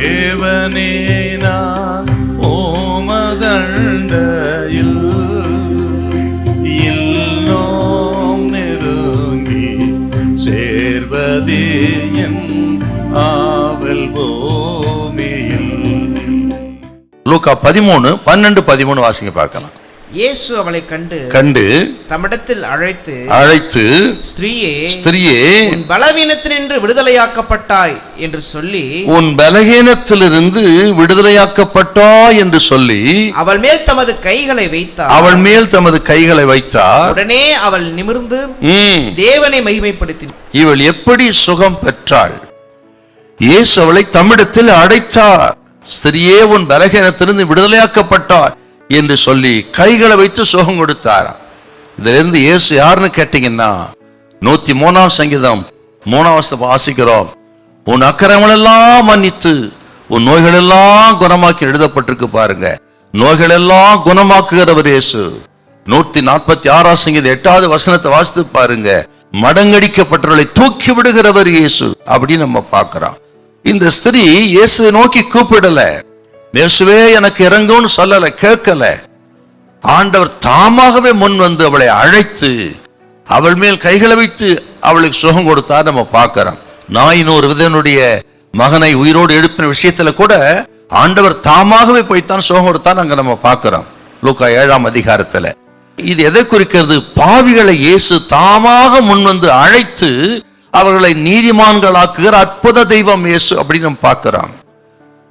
தேவனே நான் ஓமதண்டையில் இன்னும் நெருங்கி சேர்வதே என் ஆவல் பூமியில். லூக்கா 13:12-13 வாசிங்க பார்க்கலாம். இயேசு அவளை கண்டு தம்மிடத்தில் அழைத்து ஸ்திரீயே உன் பலவீனத்தினின்று விடுதலையாக்கப்பட்டாய் என்று சொல்லி, உன் பலவீனத்திலிருந்து விடுதலையாக்கப்பட்டாய் என்று சொல்லி அவள் மேல் தமது கைகளை வைத்தார். உடனே அவள் நிமிர்ந்து தேவனை மகிமைப்படுத்தினாள். இவள் எப்படி சுகம் பெற்றாள்? இயேசு அவளை தம்மிடத்தில் அழைத்தார். ஸ்திரீயே உன் பலவீனத்திலிருந்து விடுதலையாக்கப்பட்டார் என்று சொல்லி கைகளை வைத்து சுகம் கொடுத்தாராம். இதிலிருந்து இயேசு யாருன்னு கேட்டீங்கன்னா 103 சங்கீதம் 3 வாசிக்கிறோம். உன் அக்கிரமங்கள் எல்லாம் மன்னித்து உன் நோய்கள் எல்லாம் குணமாக்கி எழுதப்பட்டிருக்கு பாருங்க. நோய்கள் எல்லாம் குணமாக்குகிறவர் இயேசு. 146 சங்கீதம் 8வது வசனத்தை வாசித்து பாருங்க. மடங்கடிக்கப்பட்டவர்களை தூக்கி விடுகிறவர் இயேசு அப்படின்னு நம்ம பார்க்கிறோம். இந்த ஸ்திரீ இயேசுவை நோக்கி கூப்பிடல, இயேசுவே எனக்கு இறங்கும்னு சொல்லல, கேட்கல. ஆண்டவர் தாமாகவே முன் வந்து அவளை அழைத்து அவள் மேல் கைகளை வைத்து அவளுக்கு சுகம் கொடுத்தா நம்ம பார்க்கிறோம். நாயின் ஒரு விதனுடைய மகனை உயிரோடு எழுப்பின விஷயத்துல கூட ஆண்டவர் தாமாகவே போய்த்தான் சுகம் கொடுத்தான் அங்க நம்ம பார்க்கிறோம். லூக்கா 7ஆம் அதிகாரத்துல. இது எதை குறிக்கிறது? பாவிகளை இயேசு தாமாக முன் வந்து அழைத்து அவர்களை நீதிமான்களாக்குகிற அற்புத தெய்வம் இயேசு அப்படின்னு நம்ம பார்க்கிறோம்.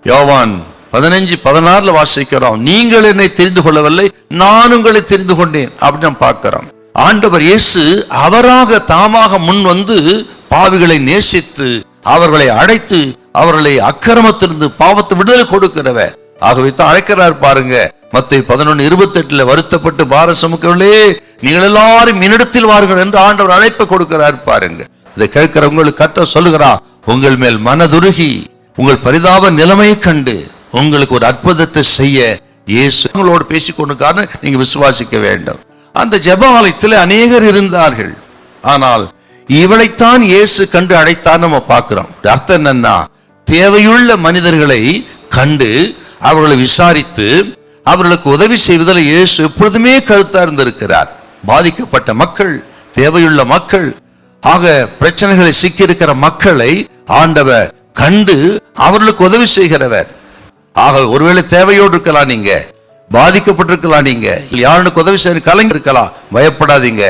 யோவான் 15:16 வாசிக்கிறோம். நீங்கள் என்னை தெரிந்து கொள்ளவில்லை, நான் உங்களை தெரிந்து கொண்டேன் அப்படின்னு நம்ம பார்க்கிறோம். ஆண்டவர் இயேசு அவராக தாமாக முன் வந்து பாவிகளை நேசித்து அவர்களை அழைத்து அவர்களை அக்கிரமத்திலிருந்து பாவத்தை விடுதலை கொடுக்கிறவர். ஆகவே தான் அழைக்கிறார் பாருங்க. மத்தேயு 11:28 வருத்தப்பட்டு பார சுமக்கிறவர்களே நீங்கள் எல்லாரும் என்னிடத்தில் வாருங்கள் என்று ஆண்டவர் அழைப்பை கொடுக்கிறார் பாருங்க. இதை கேட்கிறவங்களுக்கு கர்த்தர் சொல்லுகிறார், உங்கள் மேல் மனதுருகி உங்கள் பரிதாப நிலைமையை கண்டு உங்களுக்கு ஒரு அற்புதத்தை செய்ய இயேசு உங்களோடு பேசிக்கொண்டு நீங்க விசுவாசிக்க வேண்டும். அந்த ஜெப ஆலயத்தில் அநேகர் இருந்தார்கள். ஆனால் இவளைத்தான் இயேசு கண்டு அழைத்தார் நம்ம பார்க்கிறோம். அர்த்தம் என்னன்னா, தேவையுள்ள மனிதர்களை கண்டு அவர்களை விசாரித்து அவர்களுக்கு உதவி செய்வதில் இயேசு எப்பொழுதுமே கருத்தா இருந்திருக்கிறார். பாதிக்கப்பட்ட மக்கள், தேவையுள்ள மக்கள், ஆக பிரச்சனைகளை சிக்கியிருக்கிற மக்களை ஆண்டவர் கண்டு அவர்களுக்கு உதவி செய்கிறவர். ஆக ஒருவேளை தேவையோடு இருக்கலாம், நீங்க பாதிக்கப்பட்டிருக்கலாம், நீங்க யாருக்கு உதவி செய்ய கலங்கி இருக்கலாம், பயப்படாதீங்க.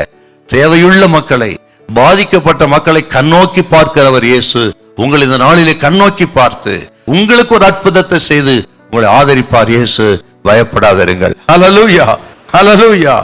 தேவையுள்ள மக்களை, பாதிக்கப்பட்ட மக்களை கண்ணோக்கி பார்க்கிறவர் இயேசு உங்களை இந்த நாளிலே கண்ணோக்கி பார்த்து உங்களுக்கு ஒரு அற்புதத்தை செய்து உங்களை ஆதரிப்பார் இயேசு. பயப்படாதிருங்கள். ஹல்லேலூயா, ஹல்லேலூயா.